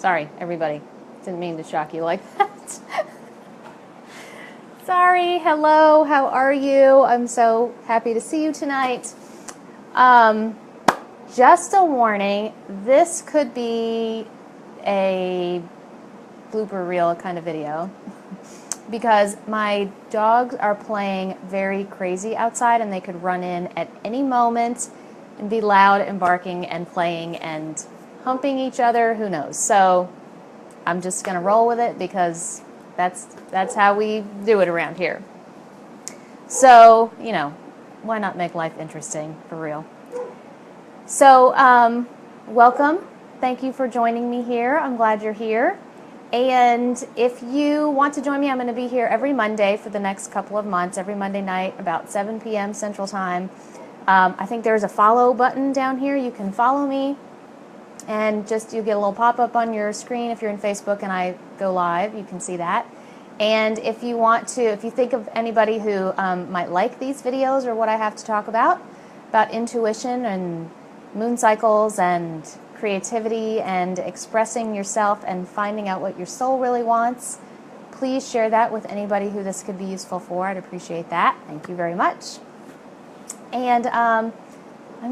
Sorry, everybody. Didn't mean to shock you like that. Sorry. Hello. How are you? I'm so happy to see you tonight. Just a warning. This could be a blooper reel kind of video because my dogs are playing very crazy outside and they could run in at any moment and be loud and barking and playing and humping each other. Who knows? So I'm just going to roll with it because that's how we do it around here. So, you know, why not make life interesting for real? So, welcome. Thank you for joining me here. I'm glad you're here. And if you want to join me, I'm going to be here every Monday for the next couple of months, every Monday night, about 7 p.m. Central Time. I think there's a follow button down here. You can follow me. And you get a little pop-up on your screen if you're in Facebook and I go live, you can see that. And if you think of anybody who might like these videos or what I have to talk about intuition and moon cycles and creativity and expressing yourself and finding out what your soul really wants, please share that with anybody who this could be useful for. I'd appreciate that. Thank you very much. And I'm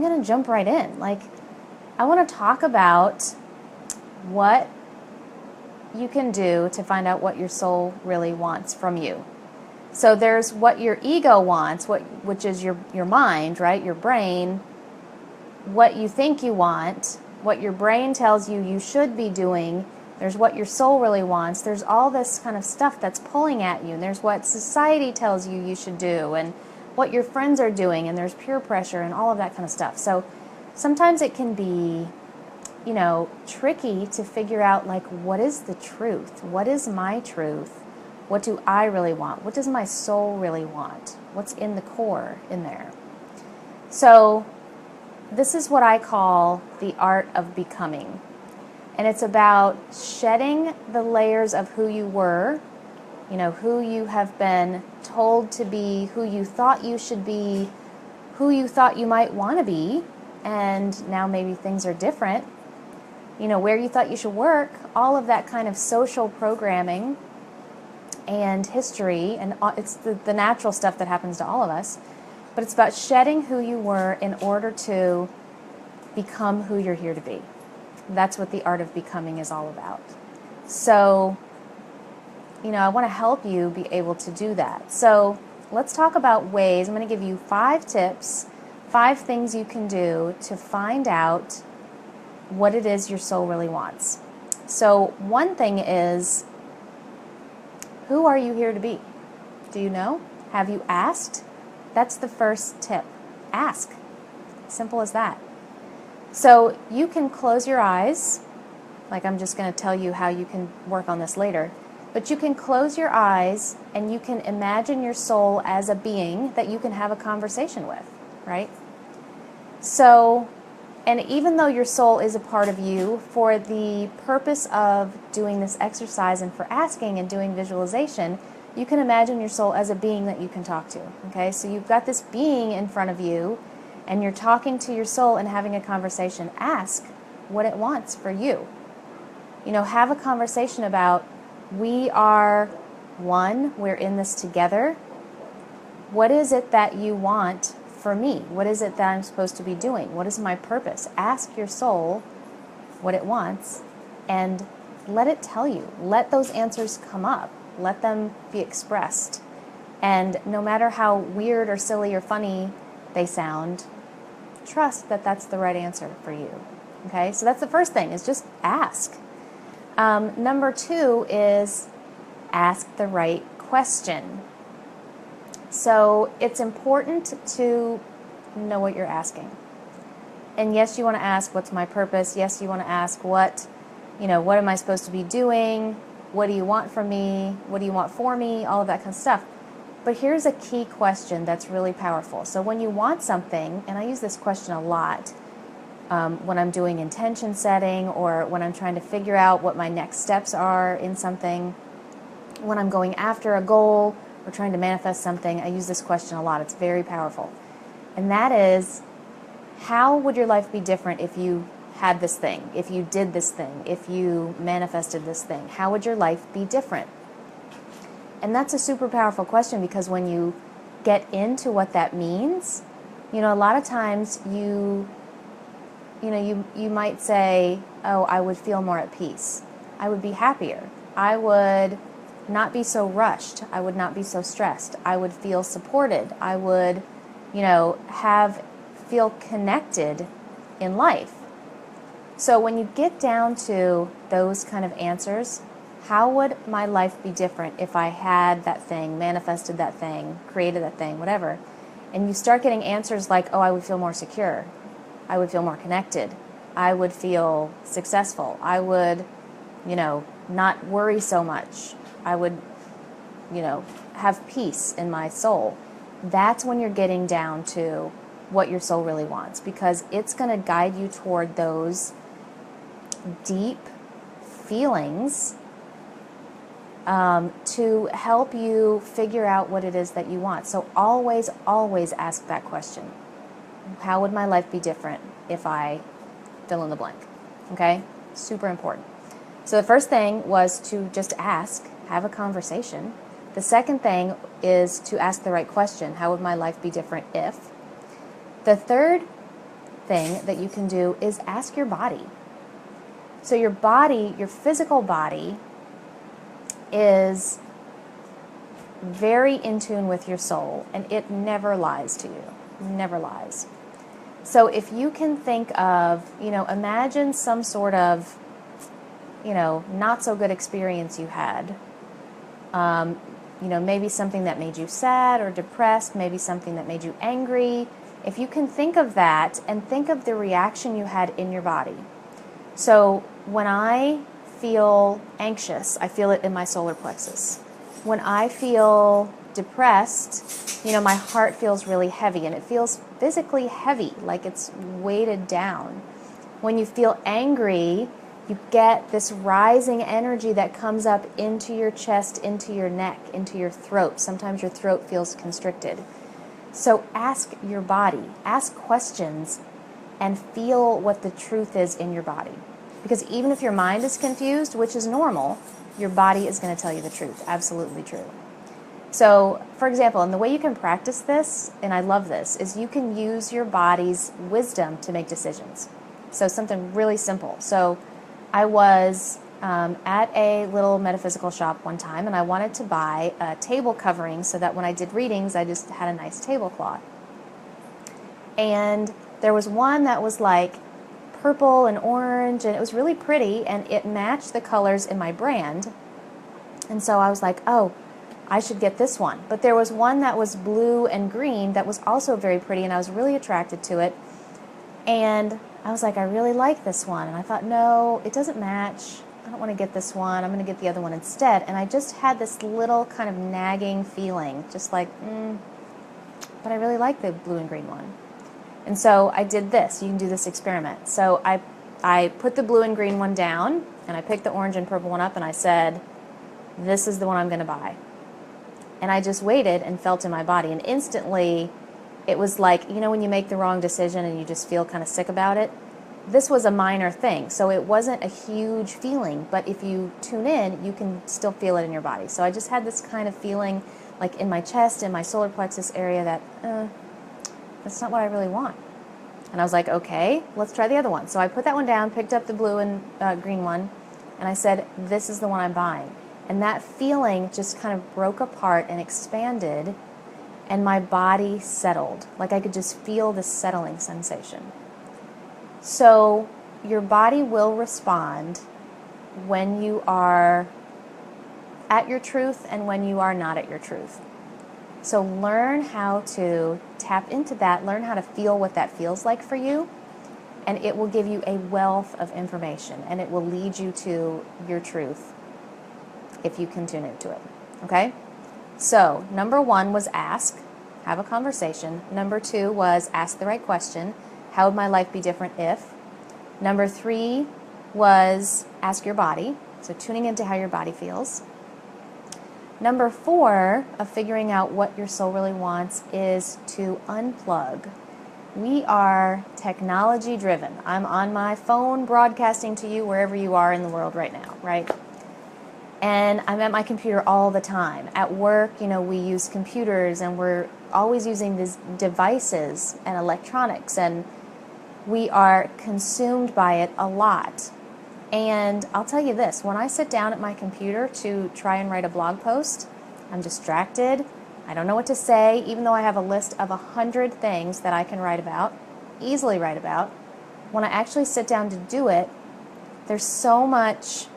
going to jump right in. I want to talk about what you can do to find out what your soul really wants from you. So there's what your ego wants, which is your mind, right? Your brain, what you think you want, what your brain tells you you should be doing. There's what your soul really wants. There's all this kind of stuff that's pulling at you. And there's what society tells you you should do and what your friends are doing. And there's peer pressure and all of that kind of stuff. So sometimes it can be, tricky to figure out, what is the truth? What is my truth? What do I really want? What does my soul really want? What's in the core in there? So this is what I call the art of becoming. And it's about shedding the layers of who you were, who you have been told to be, who you thought you should be, who you thought you might want to be, and now maybe things are different. Where you thought you should work, all of that kind of social programming and history, and it's the natural stuff that happens to all of us, but it's about shedding who you were in order to become who you're here to be. That's what the art of becoming is all about. So, I want to help you be able to do that. So let's talk about ways. I'm going to give you 5 tips, 5 things you can do to find out what it is your soul really wants. So one thing is, who are you here to be? Do you know? Have you asked? That's the first tip. Ask. Simple as that. So you can close your eyes. I'm just going to tell you how you can work on this later. But you can close your eyes and you can imagine your soul as a being that you can have a conversation with, right? So, and even though your soul is a part of you, for the purpose of doing this exercise and for asking and doing visualization, you can imagine your soul as a being that you can talk to, okay? So you've got this being in front of you, and you're talking to your soul and having a conversation. Ask what it wants for you. Have a conversation about, we are one, we're in this together. What is it that you want for me? What is it that I'm supposed to be doing? What is my purpose? Ask your soul what it wants and let it tell you. Let those answers come up. Let them be expressed. And no matter how weird or silly or funny they sound, trust that that's the right answer for you. Okay? So that's the first thing, is just ask. Number 2 is ask the right question. So it's important to know what you're asking. And yes, you want to ask, what's my purpose? Yes, you want to ask, what am I supposed to be doing? What do you want from me? What do you want for me? All of that kind of stuff. But here's a key question that's really powerful. So when you want something, and I use this question a lot when I'm doing intention setting or when I'm trying to figure out what my next steps are in something, when I'm going after a goal, or trying to manifest something, I use this question a lot. It's very powerful. And that is, how would your life be different if you had this thing, if you did this thing, if you manifested this thing? How would your life be different? And that's a super powerful question, because when you get into what that means, a lot of times you might say, oh, I would feel more at peace. I would be happier. I would not be so rushed. I would not be so stressed. I would feel supported. I would, feel connected in life. So when you get down to those kind of answers, how would my life be different if I had that thing, manifested that thing, created that thing, whatever? And you start getting answers like, oh, I would feel more secure. I would feel more connected. I would feel successful. I would, not worry so much. I would, have peace in my soul. That's when you're getting down to what your soul really wants, because it's going to guide you toward those deep feelings to help you figure out what it is that you want. So always, always ask that question. How would my life be different if I fill in the blank? Okay? Super important. So the first thing was to just ask, have a conversation. The second thing is to ask the right question. How would my life be different if? The third thing that you can do is ask your body. So your body, your physical body, is very in tune with your soul, and it never lies to you. Never lies. So if you can think of, imagine some sort of, not so good experience you had. Maybe something that made you sad or depressed, maybe something that made you angry. If you can think of that and think of the reaction you had in your body. So when I feel anxious, I feel it in my solar plexus. When I feel depressed, my heart feels really heavy, and it feels physically heavy, like it's weighted down. When you feel angry, you get this rising energy that comes up into your chest, into your neck, into your throat. Sometimes your throat feels constricted. So ask your body, ask questions, and feel what the truth is in your body. Because even if your mind is confused, which is normal, your body is going to tell you the truth. Absolutely true. So, for example, and the way you can practice this, and I love this, is you can use your body's wisdom to make decisions. So something really simple. So I was at a little metaphysical shop one time, and I wanted to buy a table covering so that when I did readings, I just had a nice tablecloth. And there was one that was like purple and orange, and it was really pretty, and it matched the colors in my brand. And so I was like, oh, I should get this one. But there was one that was blue and green that was also very pretty, and I was really attracted to it. And I was like, I really like this one. And I thought, no, it doesn't match. I don't want to get this one. I'm going to get the other one instead. And I just had this little kind of nagging feeling, just like, but I really like the blue and green one. And so I did this. You can do this experiment. So I put the blue and green one down, and I picked the orange and purple one up, and I said, this is the one I'm going to buy. And I just waited and felt in my body. And instantly, it was like, when you make the wrong decision and you just feel kind of sick about it. This was a minor thing, so it wasn't a huge feeling. But if you tune in, you can still feel it in your body. So I just had this kind of feeling like in my chest, in my solar plexus area, that that's not what I really want. And I was like, okay, let's try the other one. So I put that one down, picked up the blue and green one, and I said, this is the one I'm buying. And that feeling just kind of broke apart and expanded, and my body settled. Like I could just feel this settling sensation. So your body will respond when you are at your truth and when you are not at your truth. So learn how to tap into that, learn how to feel what that feels like for you, and it will give you a wealth of information, and it will lead you to your truth if you can tune into it. Okay? So, number 1 was ask, have a conversation. Number 2 was ask the right question. How would my life be different if? Number 3 was ask your body. So tuning into how your body feels. Number 4 of figuring out what your soul really wants is to unplug. We are technology driven. I'm on my phone broadcasting to you wherever you are in the world right now, right? And I'm at my computer all the time. At work, we use computers and we're always using these devices and electronics, and we are consumed by it a lot. And I'll tell you this, when I sit down at my computer to try and write a blog post, I'm distracted. I don't know what to say, even though I have a list of 100 things that I can write about, easily write about. When I actually sit down to do it, there's so much,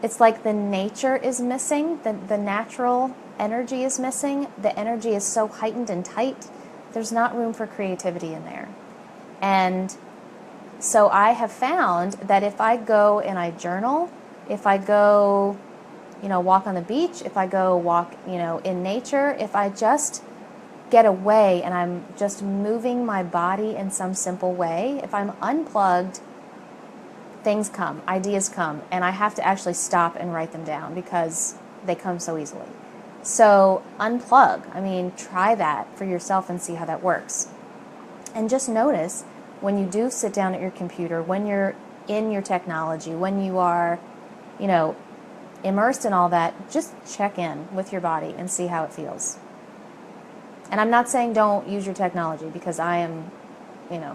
it's like the nature is missing, the natural energy is missing, the energy is so heightened and tight, there's not room for creativity in there. And so I have found that if I go and I journal, if I go, walk on the beach, if I go walk, in nature, if I just get away and I'm just moving my body in some simple way, if I'm unplugged, things come, ideas come, and I have to actually stop and write them down because they come so easily. So unplug, try that for yourself and see how that works. And just notice when you do sit down at your computer, when you're in your technology, when you are, immersed in all that, just check in with your body and see how it feels. And I'm not saying don't use your technology, because I am,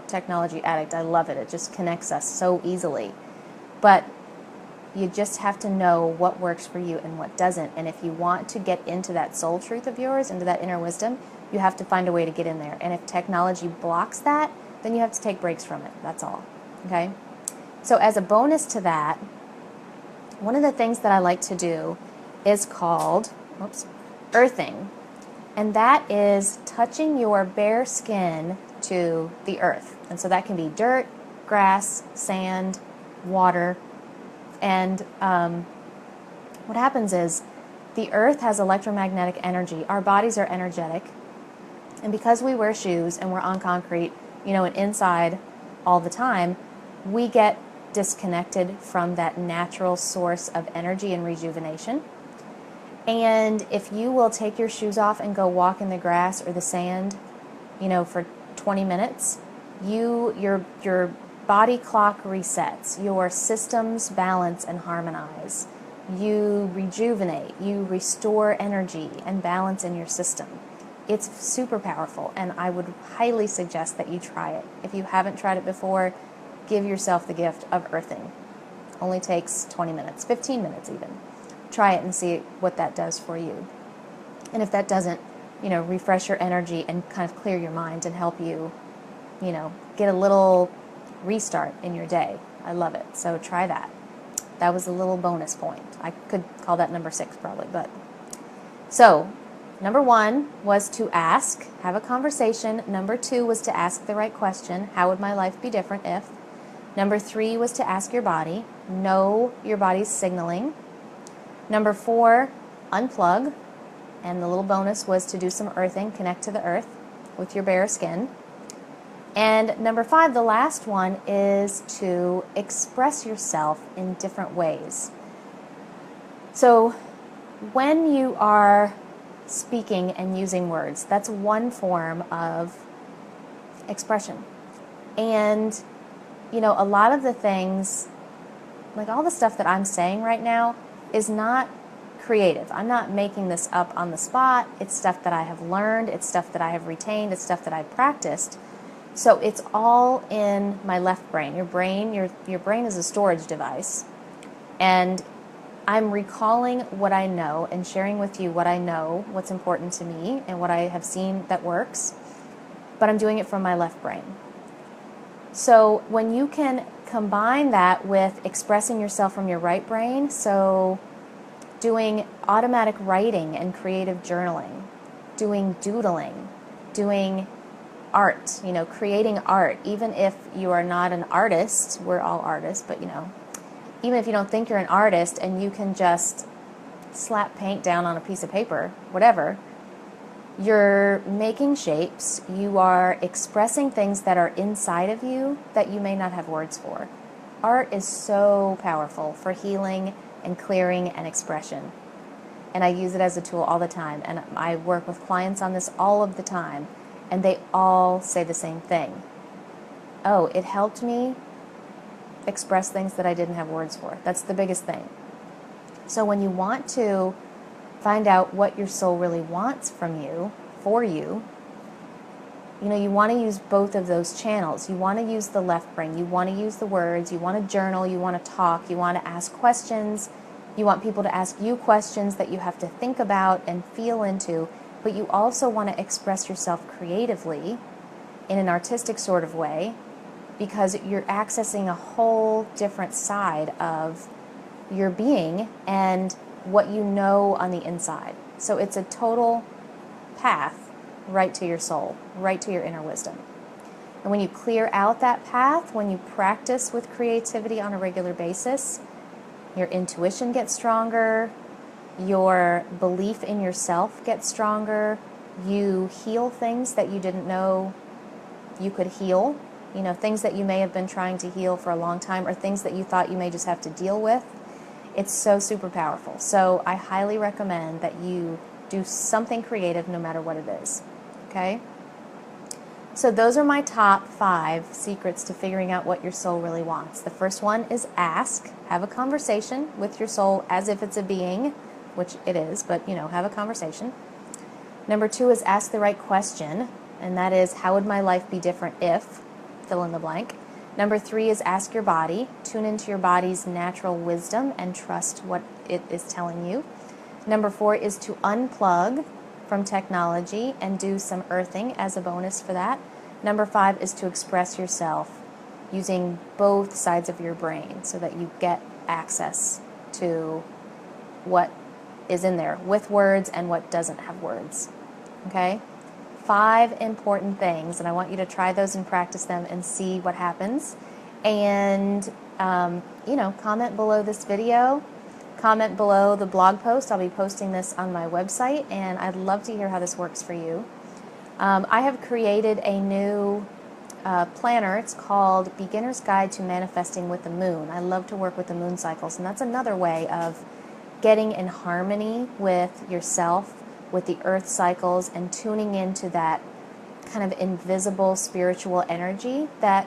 technology addict. I love it. It just connects us so easily. But you just have to know what works for you and what doesn't. And if you want to get into that soul truth of yours, into that inner wisdom, you have to find a way to get in there. And if technology blocks that, then you have to take breaks from it. That's all. Okay? So as a bonus to that, one of the things that I like to do is called earthing. And that is touching your bare skin to the earth. And so that can be dirt, grass, sand, water. And what happens is the earth has electromagnetic energy. Our bodies are energetic. And because we wear shoes and we're on concrete, and inside all the time, we get disconnected from that natural source of energy and rejuvenation. And if you will take your shoes off and go walk in the grass or the sand, for 20 minutes, your body clock resets, your systems balance and harmonize, you rejuvenate, you restore energy and balance in your system. It's super powerful, and I would highly suggest that you try it. If you haven't tried it before, give yourself the gift of earthing. Only takes 20 minutes, 15 minutes even. Try it and see what that does for you. And if that doesn't, refresh your energy and kind of clear your mind and help you, get a little restart in your day. I love it. So try that. That was a little bonus point. I could call that number 6 probably, but. So, number 1 was to ask, have a conversation. Number 2 was to ask the right question. How would my life be different if? Number 3 was to ask your body. Know your body's signaling. Number 4, unplug. And the little bonus was to do some earthing, connect to the earth with your bare skin. And number 5, the last one, is to express yourself in different ways. So when you are speaking and using words, that's one form of expression. And, a lot of the things, like all the stuff that I'm saying right now, is not creative. I'm not making this up on the spot. It's stuff that I have learned. It's stuff that I have retained. It's stuff that I've practiced. So it's all in my left brain. Your brain is a storage device. And I'm recalling what I know and sharing with you what I know, what's important to me, and what I have seen that works. But I'm doing it from my left brain. So when you can combine that with expressing yourself from your right brain, so doing automatic writing and creative journaling, doing doodling, doing art, creating art, even if you are not an artist, we're all artists, but even if you don't think you're an artist and you can just slap paint down on a piece of paper, whatever, you're making shapes, you are expressing things that are inside of you that you may not have words for. Art is so powerful for healing and clearing and expression. And I use it as a tool all the time. And I work with clients on this all of the time. and they all say the same thing. Oh, it helped me express things that I didn't have words for. That's the biggest thing. So when you want to find out what your soul really wants from you, for you, you want to use both of those channels. You want to use the left brain. You want to use the words. You want to journal. You want to talk. You want to ask questions. You want people to ask you questions that you have to think about and feel into. But you also want to express yourself creatively in an artistic sort of way, because you're accessing a whole different side of your being and what you know on the inside. So it's a total path right to your soul, right to your inner wisdom. And when you clear out that path, when you practice with creativity on a regular basis, your intuition gets stronger, your belief in yourself gets stronger, you heal things that you didn't know you could heal, things that you may have been trying to heal for a long time, or things that you thought you may just have to deal with. It's so super powerful. So I highly recommend that you do something creative no matter what it is. Okay? So those are my top 5 secrets to figuring out what your soul really wants. The first one is ask. Have a conversation with your soul as if it's a being, which it is, but have a conversation. Number 2 is ask the right question, and that is, how would my life be different if, fill in the blank. Number 3 is ask your body. Tune into your body's natural wisdom and trust what it is telling you. Number 4 is to unplug from technology and do some earthing as a bonus for that. Number 5 is to express yourself using both sides of your brain so that you get access to what is in there with words and what doesn't have words. Okay? 5 important things, and I want you to try those and practice them and see what happens. And, comment below this video. Comment below the blog post. I'll be posting this on my website, and I'd love to hear how this works for you. I have created a new planner. It's called Beginner's Guide to Manifesting with the Moon. I love to work with the moon cycles, and that's another way of getting in harmony with yourself, with the earth cycles, and tuning into that kind of invisible spiritual energy that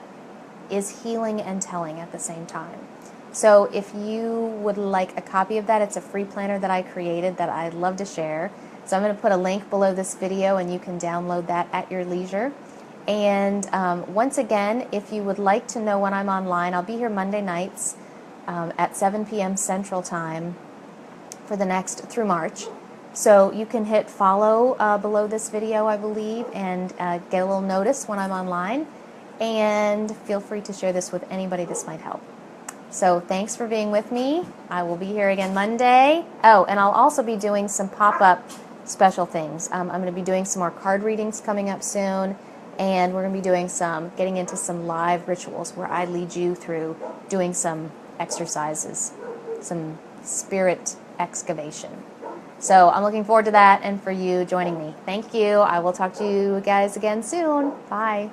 is healing and telling at the same time. So if you would like a copy of that, it's a free planner that I created that I'd love to share. So I'm going to put a link below this video, and you can download that at your leisure. And once again, if you would like to know when I'm online, I'll be here Monday nights at 7 p.m. Central Time for the next, through March. So you can hit follow below this video, I believe, and get a little notice when I'm online. And feel free to share this with anybody this might help. So thanks for being with me. I will be here again Monday. Oh, and I'll also be doing some pop-up special things. I'm going to be doing some more card readings coming up soon, and we're going to be doing getting into some live rituals where I lead you through doing some exercises, some spirit excavation. So I'm looking forward to that and for you joining me. Thank you. I will talk to you guys again soon. Bye.